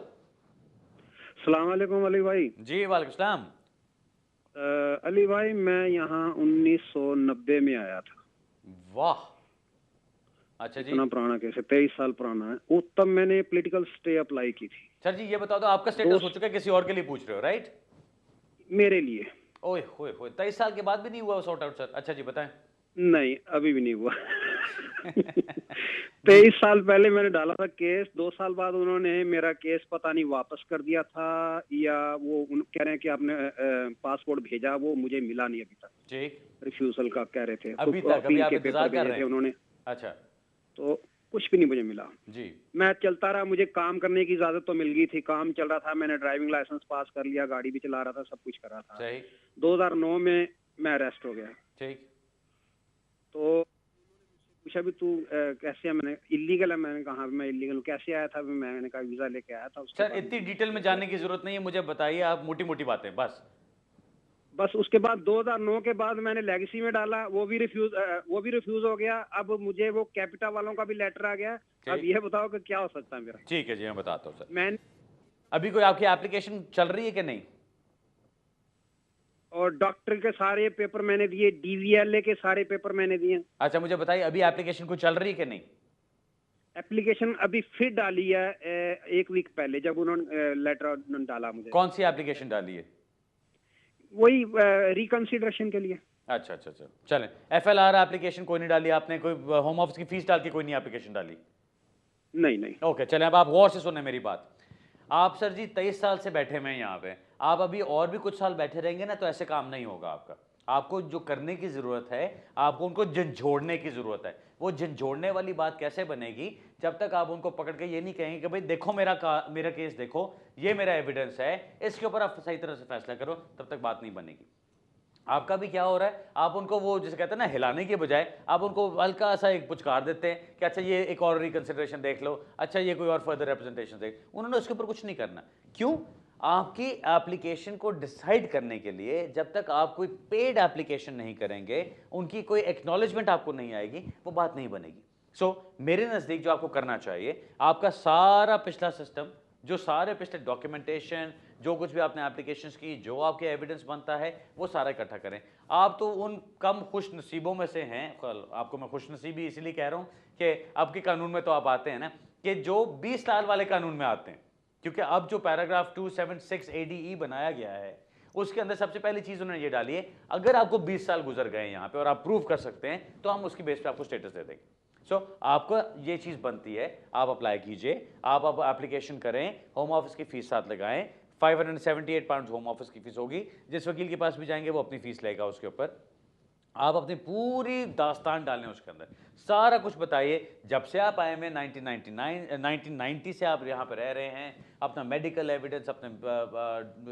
अस्सलाम वालेकुम अली भाई. जी वालेकुम सलाम. अली भाई, मैं यहाँ 1990 में आया था. वाह, अच्छा जी. इतना पुराना केस है, 23 साल पुराना है. उस तब मैंने पॉलिटिकल स्टे अप्लाई की थी. सर जी ये बता दो आपका स्टेटस हो चुका है, किसी और के लिए पूछ रहे हो? राइट, मेरे लिए. ओए होए होए, 23 साल के बाद भी नहीं हुआ सॉर्ट आउट सर? अच्छा जी बताएं. नहीं, अभी भी नहीं हुआ. 23 साल पहले मैंने डाला था केस. 2 साल बाद उन्होंने मेरा केस पता नहीं वापस कर दिया था या वो कह रहे हैं कि आपने पासपोर्ट भेजा, वो मुझे मिला नहीं अभी तक. ठीक, रिफ्यूजल का कह रहे थे अभी तक. अभी आप इंतजार कर रहे हैं उन्होंने? अच्छा, तो कुछ भी नहीं मुझे मिला जी. मैं चलता रहा, मुझे काम करने की इजाजत तो मिल गई थी, काम चल रहा था, मैंने ड्राइविंग लाइसेंस पास कर लिया, गाड़ी भी चला रहा था, सब कुछ कर रहा था. सही. 2009 में मैं अरेस्ट हो गया. ठीक, तो पूछा भी तू कैसे है, मैंने इलीगल है. मैंने कहा मैं इलीगल हूँ. कैसे आया था? मैंने कहा वीजा लेके आया था. सर इतनी डिटेल में जानने की जरूरत नहीं है, मुझे बताइए आप मोटी मोटी बातें बस. बस उसके बाद 2009 के बाद मैंने लेगेसी में डाला, वो भी रिफ्यूज हो गया। अब मुझे वो कैपिटा वालों का भी लेटर आ गया। अब ये बताओ कि क्या हो सकता है मेरा। ठीक है जी, मैं बताता हूँ सर। मैं अभी कोई आपकी एप्लीकेशन चल रही है कि नहीं? और डॉक्टर के सारे पेपर मैंने दिए, DVLA के सारे पेपर मैंने दिए। अच्छा मुझे बताइए, अभी एप्लीकेशन कोई चल रही है कि नहीं? एप्लीकेशन अभी फिर डाली है 1 वीक पहले, जब उन्होंने लेटर डाला मुझे। कौन सी एप्लीकेशन डाली है? वही रिकंसिडरेशन के लिए। अच्छा अच्छा अच्छा, चलें। FLR एप्लीकेशन कोई नहीं डाली आपने? कोई होम ऑफिस की फीस डाल के कोई नहीं एप्लीकेशन डाली? नहीं नहीं। ओके चलें, अब आप गौर से सुने मेरी बात। आप सर जी 23 साल से बैठे हुए हैं यहाँ पे, आप अभी और भी कुछ साल बैठे रहेंगे ना तो ऐसे काम नहीं होगा आपका। आपको जो करने की ज़रूरत है, आपको उनको झंझोड़ने की ज़रूरत है। वो झंझोड़ने वाली बात कैसे बनेगी? जब तक आप उनको पकड़ के ये नहीं कहेंगे कि भाई देखो मेरा केस देखो, ये मेरा एविडेंस है, इसके ऊपर आप सही तरह से फैसला करो, तब तक बात नहीं बनेगी। आपका भी क्या हो रहा है, आप उनको वो जिसे कहते हैं ना हिलाने के बजाय आप उनको हल्का सा एक पुचकार देते हैं कि अच्छा ये एक और रिकंसिडरेशन देख लो, अच्छा ये कोई और फर्दर रिप्रेजेंटेशन देख। उन्होंने उसके ऊपर कुछ नहीं करना। क्यों? आपकी एप्लीकेशन को डिसाइड करने के लिए जब तक आप कोई पेड एप्लीकेशन नहीं करेंगे, उनकी कोई एक्नॉलेजमेंट आपको नहीं आएगी, वो बात नहीं बनेगी। मेरे नज़दीक जो आपको करना चाहिए, आपका सारा पिछला सिस्टम, जो सारे पिछले डॉक्यूमेंटेशन, जो कुछ भी आपने एप्लीकेशंस की, जो आपके एविडेंस बनता है, वो सारा इकट्ठा करें। आप तो उन कम खुश नसीबों में से हैं, आपको मैं खुश नसीबी इसीलिए कह रहा हूँ कि अब के कानून में तो आप आते हैं ना, कि जो 20 साल वाले कानून में आते हैं, क्योंकि अब जो पैराग्राफ 276 ADE बनाया गया है, उसके अंदर सबसे पहली चीज़ उन्होंने ये डाली है, अगर आपको 20 साल गुजर गए यहाँ पे और आप प्रूव कर सकते हैं, तो हम उसकी बेस पे आपको स्टेटस दे देंगे। आपको ये चीज़ बनती है, आप अप्लाई कीजिए, आप अब एप्लीकेशन करें, होम ऑफिस की फीस साथ लगाएं। 578 पाउंड होम ऑफिस की फीस होगी। जिस वकील के पास भी जाएंगे वो अपनी फीस लेगा उसके ऊपर। आप अपनी पूरी दास्तान डालें उसके अंदर, सारा कुछ बताइए। जब से आप आए हैं 1990 से आप यहाँ पर रह रहे हैं, अपना मेडिकल एविडेंस, अपने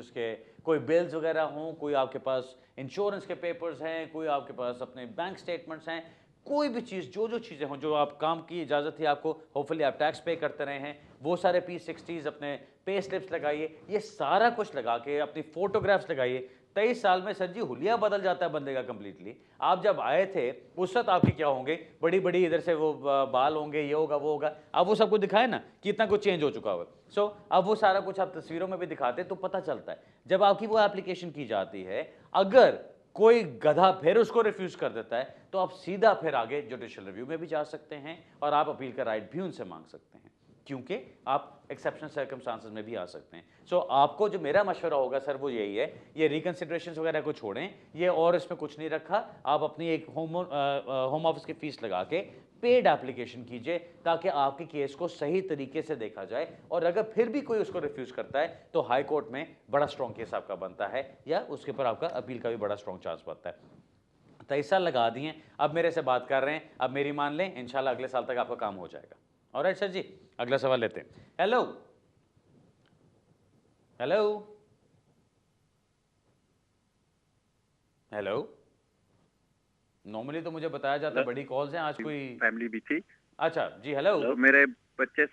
उसके कोई बिल्स वगैरह हों, कोई आपके पास इंश्योरेंस के पेपर्स हैं, कोई आपके पास अपने बैंक स्टेटमेंट्स हैं, कोई भी चीज़, जो चीज़ें हों, जो आप काम की इजाज़त थी आपको, होपफुली आप टैक्स पे करते रहे हैं, वो सारे P60s, अपने पे स्लिप्स लगाइए। ये सारा कुछ लगा के अपनी फोटोग्राफ्स लगाइए। 23 साल में सर जी हुलिया बदल जाता है बंदे का कम्प्लीटली। आप जब आए थे उस वक्त आपके क्या होंगे, बड़ी बड़ी इधर से वो बाल होंगे, ये होगा वो होगा। अब वो सब कुछ दिखाए ना कि इतना कुछ चेंज हो चुका हुआ। अब वो सारा कुछ आप तस्वीरों में भी दिखाते तो पता चलता है। जब आपकी वो एप्लीकेशन की जाती है, अगर कोई गधा फिर उसको रिफ्यूज कर देता है, तो आप सीधा फिर आगे जुडिशियल रिव्यू में भी जा सकते हैं और आप अपील का राइट भी उनसे मांग सकते हैं, क्योंकि आप एक्सेप्शनल सर्कमस्टांसेस में भी आ सकते हैं। आपको जो मेरा मशवरा होगा सर वो यही है, ये रिकंसिडरेशन वगैरह को छोड़ें, ये और इसमें कुछ नहीं रखा। आप अपनी एक होम ऑफिस की फीस लगा के पेड एप्लीकेशन कीजिए, ताकि आपके केस को सही तरीके से देखा जाए, और अगर फिर भी कोई उसको रिफ्यूज करता है तो हाई कोर्ट में बड़ा स्ट्रॉन्ग केस आपका बनता है, या उसके ऊपर आपका अपील का भी बड़ा स्ट्रॉन्ग चांस बनता है। 23 साल लगा दिए, अब मेरे से बात कर रहे हैं, अब मेरी मान लें, इंशाल्लाह अगले साल तक आपका काम हो जाएगा। ऑलराइट सर जी, अगला सवाल लेते हैं। हेलो हेलो हेलो, नॉर्मली तो मुझे बताया जाता है बड़ी कॉल्स हैं, आज कोई फैमिली भी थी। अच्छा जी, हेलो। मेरे बच्चे।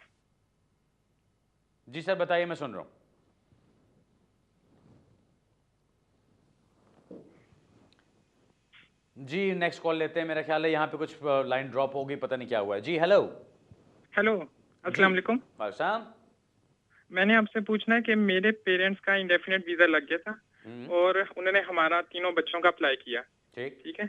जी सर बताइए, मैं सुन रहा हूँ। जी नेक्स्ट कॉल लेते हैं, मेरा ख्याल है यहाँ पे कुछ लाइन ड्रॉप होगी, पता नहीं क्या हुआ है। जी हेलो। हेलो, अस्सलाम वालेकुम। वालेकुम। मैंने आपसे पूछना है कि मेरे पेरेंट्स का इंडेफिनेट वीजा लग गया था और उन्होंने हमारा तीनों बच्चों का अप्लाई किया। ठीक है,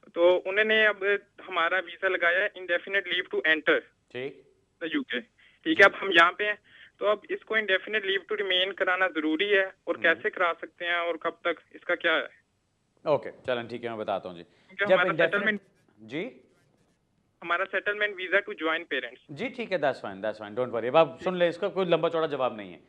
तो उन्होंने अब हमारा वीजा लगाया indefinite leave to enter the UK. ठीक है, अब हम यहाँ पे हैं, तो अब इसको इंडेफिनेट लीव टू रिमेन कराना जरूरी है, और कैसे करा सकते हैं और कब तक, इसका क्या है? ओके चलें ठीक है, मैं बताता हूँ जी। हमारा settlement visa to join parents. जी ठीक है, दैट्स फाइन, डोंट वरी। अब आप सुन ले, इसका कोई लंबा चौड़ा जवाब नहीं है।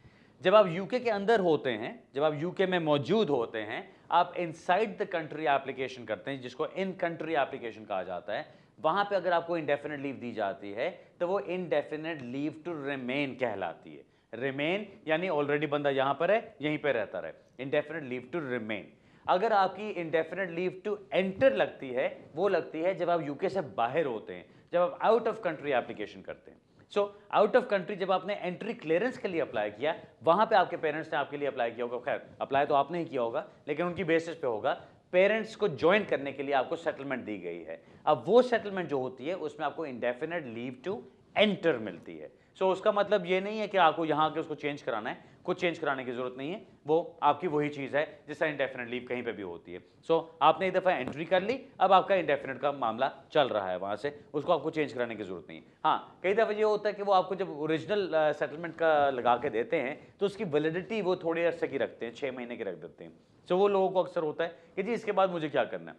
जब आप यूके के अंदर होते हैं, जब आप यूके में मौजूद होते हैं, आप इनसाइड द कंट्री एप्लीकेशन करते हैं, जिसको इन कंट्री एप्लीकेशन कहा जाता है। वहां पे अगर आपको इंडेफिनेट लीव दी जाती है तो वो इंडेफिनेट लीव टू रिमेन कहलाती है। रिमेन यानी ऑलरेडी बंदा यहां पर है, यहीं पे रहता रहे, इंडेफिनेट लीव टू रिमेन। अगर आपकी इंडेफिनेट लीव टू एंटर लगती है, वो लगती है जब आप यूके से बाहर होते हैं, जब आप आउट ऑफ कंट्री एप्लीकेशन करते हैं। सो आउट ऑफ कंट्री जब आपने एंट्री क्लियरेंस के लिए अप्लाई किया, वहां पे आपके पेरेंट्स ने आपके लिए अप्लाई किया होगा, खैर अप्लाई तो आपने ही किया होगा, लेकिन उनकी बेसिस पे होगा, पेरेंट्स को ज्वाइन करने के लिए आपको सेटलमेंट दी गई है। अब वो सेटलमेंट जो होती है उसमें आपको इंडेफिनिट लीव टू एंटर मिलती है। सो उसका मतलब ये नहीं है कि आपको यहाँ के उसको चेंज कराना है, कुछ चेंज कराने की जरूरत नहीं है, वो आपकी वही चीज़ है जिसका इंडेफिनिट लीव कहीं पे भी होती है। सो आपने एक दफ़ा एंट्री कर ली, अब आपका इंडेफिनिट का मामला चल रहा है वहाँ से, उसको आपको चेंज कराने की जरूरत नहीं है। हाँ, कई दफ़ा ये होता है कि वो आपको जब ओरिजिनल सेटलमेंट का लगा के देते हैं तो उसकी वैलिडिटी वो थोड़े अरसे की रखते हैं, 6 महीने की रख देते हैं। सो वो लोगों को अक्सर होता है कि जी इसके बाद मुझे क्या करना है।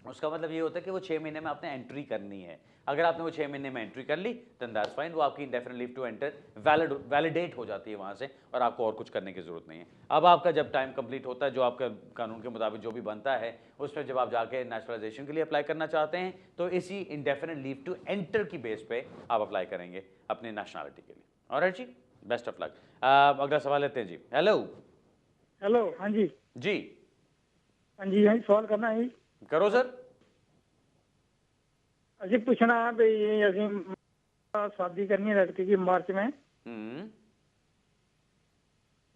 उसका मतलब ये होता है कि वो 6 महीने में आपने एंट्री करनी है। अगर आपने वो 6 महीने में एंट्री कर ली देन दैट्स फाइन, वो आपकी indefinite leave to enter validate हो जाती है वहाँ से, और आपको और कुछ करने की जरूरत नहीं है। अब आपका जब टाइम कंप्लीट होता है, जो आपका कानून के मुताबिक जो भी बनता है, उसमें जब आप जाके नेशनलाइजेशन के लिए अप्लाई करना चाहते हैं तो इसी इंडेफिनिट लीव टू एंटर की बेस पे आप अप्लाई करेंगे अपनी नेशनलिटी के लिए। ऑलराइट जी, बेस्ट ऑफ लक। अगला सवाल लेते हैं जी। हेलो हेलो, हाँ जी जी, हाँ जी, यही सवाल करना है। करो सर। अजी पूछना है भाई, अभी शादी करनी है लड़की की मार्च में।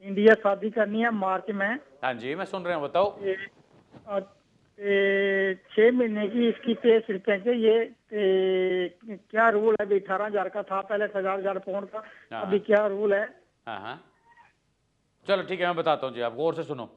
इंडिया शादी करनी है मार्च में। हाँ जी, मैं सुन रहा हूँ, बताओ। 6 महीने की इसकी पे स्लिप चाहिए। क्या रूल है? 18,000 का था पहले, 10,000 पाउंड का, अभी क्या रूल है? हाँ हाँ, चलो ठीक है, मैं बताता हूँ जी, आप गौर से सुनो।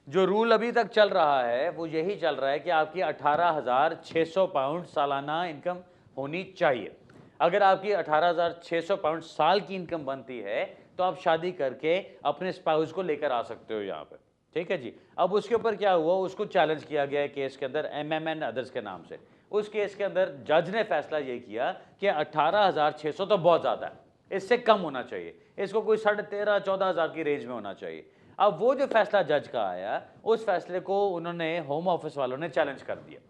जो रूल अभी तक चल रहा है वो यही चल रहा है कि आपकी 18,600 पाउंड सालाना इनकम होनी चाहिए। अगर आपकी 18,600 पाउंड साल की इनकम बनती है तो आप शादी करके अपने स्पाउस को लेकर आ सकते हो यहाँ पे, ठीक है जी। अब उसके ऊपर क्या हुआ, उसको चैलेंज किया गया है केस के अंदर, MMN अदर्स के नाम से। उस केस के अंदर जज ने फैसला ये किया कि 18,600 तो बहुत ज़्यादा है, इससे कम होना चाहिए, इसको कोई 13,500-14,000 की रेंज में होना चाहिए। अब वो जो फैसला जज का आया, उस फैसले को उन्होंने होम ऑफिस वालों ने चैलेंज कर दिया।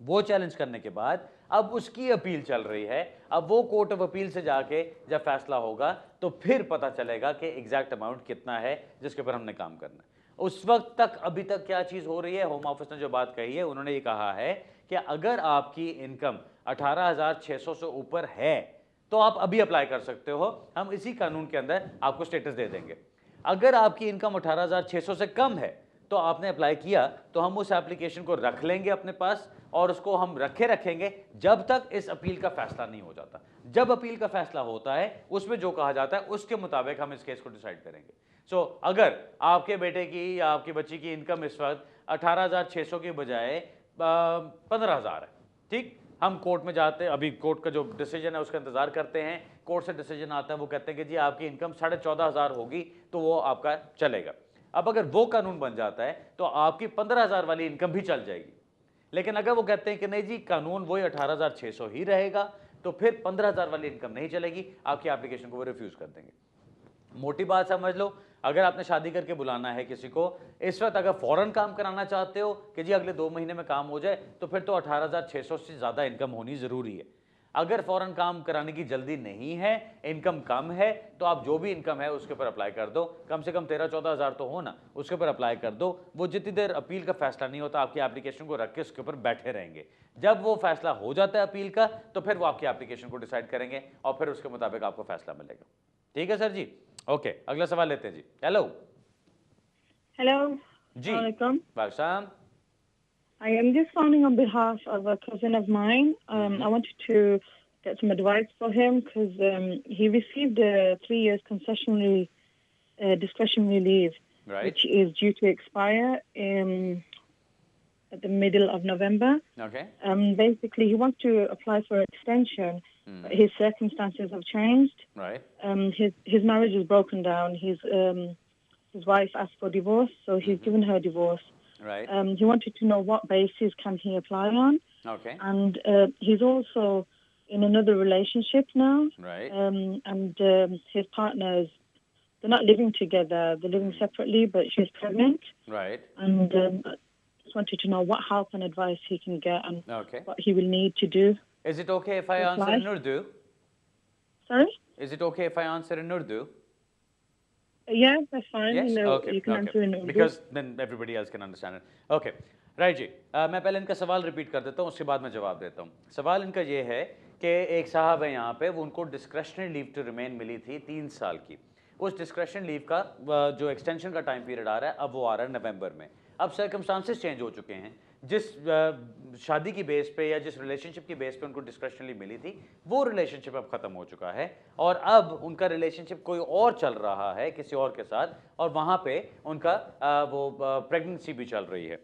वो चैलेंज करने के बाद अब उसकी अपील चल रही है। अब वो कोर्ट ऑफ अपील से जाके जब फैसला होगा तो फिर पता चलेगा कि एग्जैक्ट अमाउंट कितना है जिसके ऊपर हमने काम करना है। उस वक्त तक अभी तक क्या चीज हो रही है, होम ऑफिस ने जो बात कही है, उन्होंने ये कहा है कि अगर आपकी इनकम 18,600 से ऊपर है तो आप अभी अप्लाई कर सकते हो, हम इसी कानून के अंदर आपको स्टेटस दे देंगे। अगर आपकी इनकम 18,600 से कम है तो आपने अप्लाई किया तो हम उस एप्लीकेशन को रख लेंगे अपने पास, और उसको हम रखेंगे जब तक इस अपील का फैसला नहीं हो जाता। जब अपील का फैसला होता है उसमें जो कहा जाता है उसके मुताबिक हम इस केस को डिसाइड करेंगे। सो अगर आपके बेटे की या आपकी बच्ची की इनकम इस वक्त 18,600 की बजाय 15,000 है, ठीक, हम कोर्ट में जाते हैं, अभी कोर्ट का जो डिसीजन है उसका इंतजार करते हैं, कोर्ट से डिसीजन आता है, वो कहते हैं कि जी आपकी इनकम 14,500 होगी तो वो आपका चलेगा। अब अगर वो कानून बन जाता है तो आपकी 15,000 वाली इनकम भी चल जाएगी। लेकिन अगर वो कहते हैं कि नहीं जी कानून वही 18,600 ही रहेगा, तो फिर 15,000 वाली इनकम नहीं चलेगी, आपकी एप्लीकेशन को वो रिफ्यूज कर देंगे। मोटी बात समझ लो, अगर आपने शादी करके बुलाना है किसी को, इस वक्त अगर फौरन काम कराना चाहते हो कि जी अगले 2 महीने में काम हो जाए, तो फिर तो 18,600 से ज़्यादा इनकम होनी ज़रूरी है। अगर फौरन काम कराने की जल्दी नहीं है, इनकम कम है, तो आप जो भी इनकम है उसके ऊपर अप्लाई कर दो, कम से कम 13-14 हज़ार तो हो ना, उसके ऊपर अप्लाई कर दो। वो जितनी देर अपील का फैसला नहीं होता आपकी एप्लीकेशन को रख के उसके ऊपर बैठे रहेंगे। जब वो फैसला हो जाता है अपील का तो फिर वो आपकी एप्लीकेशन को डिसाइड करेंगे और फिर उसके मुताबिक आपको फैसला मिलेगा। ठीक है सर जी, ओके, अगला सवाल लेते हैं जी। हेलो जी, वालेकुम। I am just phoning on behalf of a cousin of mine. I wanted to get some advice for him because he received a 3 years discretionary leave, right, which is due to expire at the middle of November. Okay. Basically, he wants to apply for extension. But his circumstances have changed. Right. His marriage is broken down. His wife asked for divorce, so he's given her divorce. Right. He wanted to know what basis can he apply on. Okay. And he's also in another relationship now. Right. And his partners, they're not living together. They're living separately, but she's pregnant. Right. And just wanted to know what help and advice he can get and Okay. what he will need to do. Is it okay if I answer in Urdu? Sorry? Is it okay if I answer in Urdu? Yeah, that's fine. Yes? Okay. You can answer in Urdu. Because then everybody else can understand it. Okay. Right जी, मैं पहले इनका सवाल रिपीट कर देता हूँ, उसके बाद मैं जवाब देता हूँ। सवाल इनका ये है कि एक साहब है यहाँ पे, वो उनको डिस्क्रेशनरी लीव टू रिमेन मिली थी 3 साल की। उस डिस्क्रेशन लीव का जो एक्सटेंशन का टाइम पीरियड आ रहा है, अब वो आ रहा है नवंबर में। अब सर्कमस्टांसेस चेंज हो चुके हैं। जिस शादी की बेस पे या जिस रिलेशनशिप की बेस पे उनको डिस्क्रेशन लीव मिली थी, वो रिलेशनशिप अब ख़त्म हो चुका है और अब उनका रिलेशनशिप कोई और चल रहा है किसी और के साथ, और वहाँ पे उनका वो प्रेगनेंसी भी चल रही है।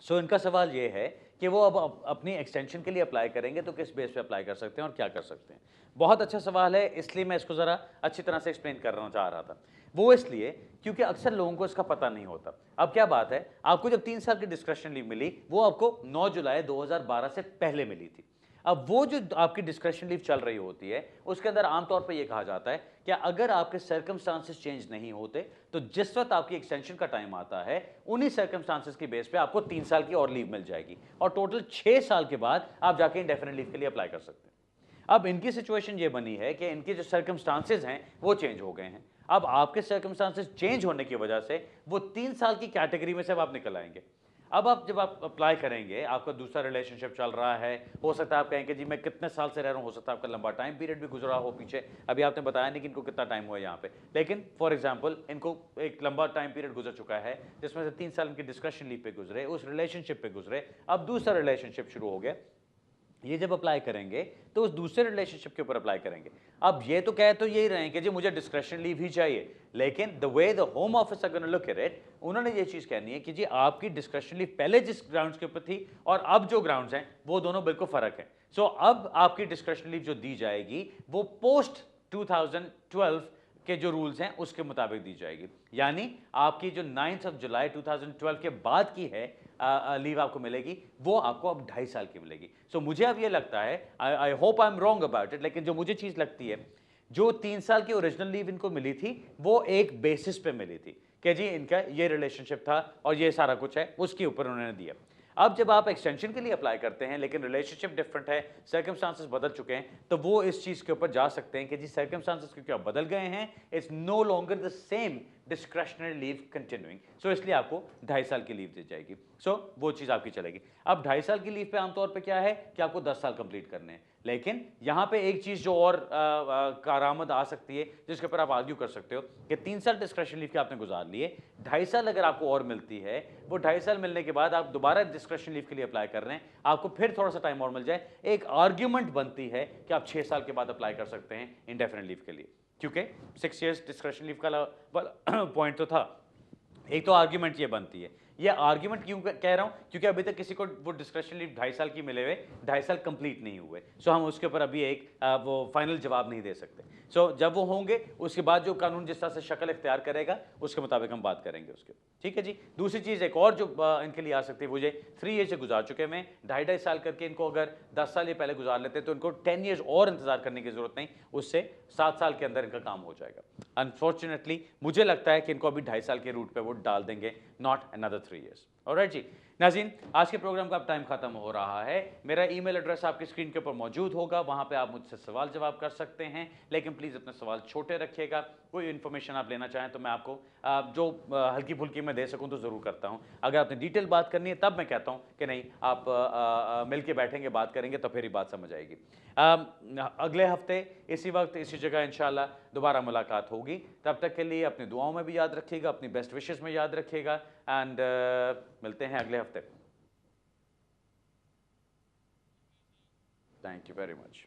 सो इनका सवाल ये है कि वो अब अपनी एक्सटेंशन के लिए अप्लाई करेंगे तो किस बेस पे अप्लाई कर सकते हैं और क्या कर सकते हैं। बहुत अच्छा सवाल है, इसलिए मैं इसको ज़रा अच्छी तरह से एक्सप्लेन करना चाह रहा था। वो इसलिए क्योंकि अक्सर लोगों को इसका पता नहीं होता। अब क्या बात है, आपको जब 3 साल की डिस्क्रेशन लीव मिली, वो आपको 9 जुलाई 2012 से पहले मिली थी। अब वो जो आपकी डिस्क्रेशन लीव चल रही होती है, उसके अंदर आमतौर पे ये कहा जाता है कि अगर आपके सर्कमस्टांसेस चेंज नहीं होते तो जिस वक्त आपकी एक्सटेंशन का टाइम आता है, उन्हीं सर्कमस्टांसेस की बेस पे आपको 3 साल की और लीव मिल जाएगी और टोटल 6 साल के बाद आप जाके इंडेफिनिट लीव के लिए अप्लाई कर सकते हैं। अब इनकी सिचुएशन ये बनी है कि इनके जो सर्कमस्टांसेस हैं वो चेंज हो गए हैं। अब आपके सर्कमस्टांसेस चेंज होने की वजह से वो 3 साल की कैटेगरी में से आप निकल आएंगे। अब आप जब आप अप्लाई करेंगे, आपका दूसरा रिलेशनशिप चल रहा है, हो सकता है आप कहेंगे जी मैं कितने साल से रह रहा हूँ, हो सकता है आपका लंबा टाइम पीरियड भी गुजरा हो पीछे। अभी आपने बताया नहीं कि इनको कितना टाइम हुआ है यहाँ पे, लेकिन फॉर एग्जांपल इनको एक लंबा टाइम पीरियड गुजर चुका है जिसमें से 3 साल इनकी डिस्कशन लीव पे गुजरे, उस रिलेशनशिप पे गुजरे, अब दूसरा रिलेशनशिप शुरू हो गया। ये जब अप्लाई करेंगे तो उस दूसरे रिलेशनशिप के ऊपर अप्लाई करेंगे। अब ये तो कह तो यही रहे हैं कि जी मुझे डिस्क्रेशन लीव ही चाहिए, लेकिन the way the home office are gonna look at it, उन्होंने ये चीज़ कहनी है कि जी आपकी डिस्क्रेशन लीव पहले जिस ग्राउंड्स के ऊपर थी और अब जो ग्राउंड्स हैं वो दोनों बिल्कुल फ़र्क है। सो अब आपकी डिस्क्रेशन लीव जो दी जाएगी वो पोस्ट 2012 के जो रूल्स हैं उसके मुताबिक दी जाएगी। यानी आपकी जो 9 जुलाई 2012 के बाद की है लीव आपको मिलेगी, वो आपको अब 2.5 साल की मिलेगी। सो मुझे अब ये लगता है, I hope I am wrong about it, लेकिन जो मुझे चीज़ लगती है, जो 3 साल की ओरिजिनल लीव इनको मिली थी वो एक बेसिस पे मिली थी कि जी इनका ये रिलेशनशिप था और ये सारा कुछ है, उसके ऊपर उन्होंने दिया। अब जब आप एक्सटेंशन के लिए अप्लाई करते हैं लेकिन रिलेशनशिप डिफरेंट है, सर्कमस्टांसेस बदल चुके हैं, तो वो इस चीज़ के ऊपर जा सकते हैं कि जी सर्कमस्टांसेस क्योंकि अब बदल गए हैं, it's no longer the same discretionary leave continuing. So इसलिए आपको 2.5 साल की लीव दी जाएगी। सो वो चीज़ आपकी चलेगी। अब 2.5 साल की लीव पे आमतौर पे क्या है कि आपको 10 साल कंप्लीट करने हैं, लेकिन यहाँ पे एक चीज़ जो और कारामद आ सकती है जिसके ऊपर आप आर्ग्यू कर सकते हो कि 3 साल डिस्क्रेशन लीव के आपने गुजार लिए, 2.5 साल अगर आपको और मिलती है, वो 2.5 साल मिलने के बाद आप दोबारा डिस्क्रेशन लीव के लिए अप्लाई कर रहे हैं, आपको फिर थोड़ा सा टाइम और मिल जाए, एक आर्ग्यूमेंट बनती है कि आप 6 साल के बाद अप्लाई कर सकते हैं इंडेफिनिट लीव के लिए, क्योंकि 6 ईयर्स डिस्क्रेशन लीव का पॉइंट तो था। एक तो आर्ग्यूमेंट ये बनती है। ये आर्ग्यूमेंट क्यों कह रहा हूं, क्योंकि अभी तक किसी को वो डिस्क्रेशन लीव 2.5 साल की मिले हुए 2.5 साल कंप्लीट नहीं हुए। सो हम उसके ऊपर अभी एक वो फाइनल जवाब नहीं दे सकते। सो जब वो होंगे उसके बाद जो कानून जिस तरह से शक्ल इख्तियार करेगा उसके मुताबिक हम बात करेंगे उसके। ठीक है जी। दूसरी चीज़ एक और जो इनके लिए आ सकती है, वो ये 3 ईयर से गुजार चुके हैं, 2.5 साल करके इनको अगर 10 साल ये पहले गुजार लेते तो इनको 10 ईयर्स और इंतजार करने की जरूरत नहीं, उससे 7 साल के अंदर इनका काम हो जाएगा। अनफॉर्चुनेटली मुझे लगता है कि इनको अभी 2.5 साल के रूट पे वो डाल देंगे, नॉट अनदर 3 ईयर्स। ऑलराइट जी नाज़रीन, आज के प्रोग्राम का अब टाइम खत्म हो रहा है। मेरा ईमेल एड्रेस आपकी स्क्रीन के ऊपर मौजूद होगा, वहां पे आप मुझसे सवाल जवाब कर सकते हैं, लेकिन प्लीज़ अपने सवाल छोटे रखिएगा। कोई इन्फॉर्मेशन आप लेना चाहें तो मैं आपको जो हल्की फुल्की मैं दे सकूं तो ज़रूर करता हूं। अगर आपने डिटेल बात करनी है तब मैं कहता हूं कि नहीं, आप मिल के बैठेंगे, बात करेंगे तो फिर ही बात समझ आएगी। अगले हफ्ते इसी वक्त इसी जगह इंशाल्लाह दोबारा मुलाकात होगी। तब तक के लिए अपनी दुआओं में भी याद रखिएगा, अपनी बेस्ट विशेस में याद रखिएगा, एंड मिलते हैं अगले हफ्ते। Thank you very much.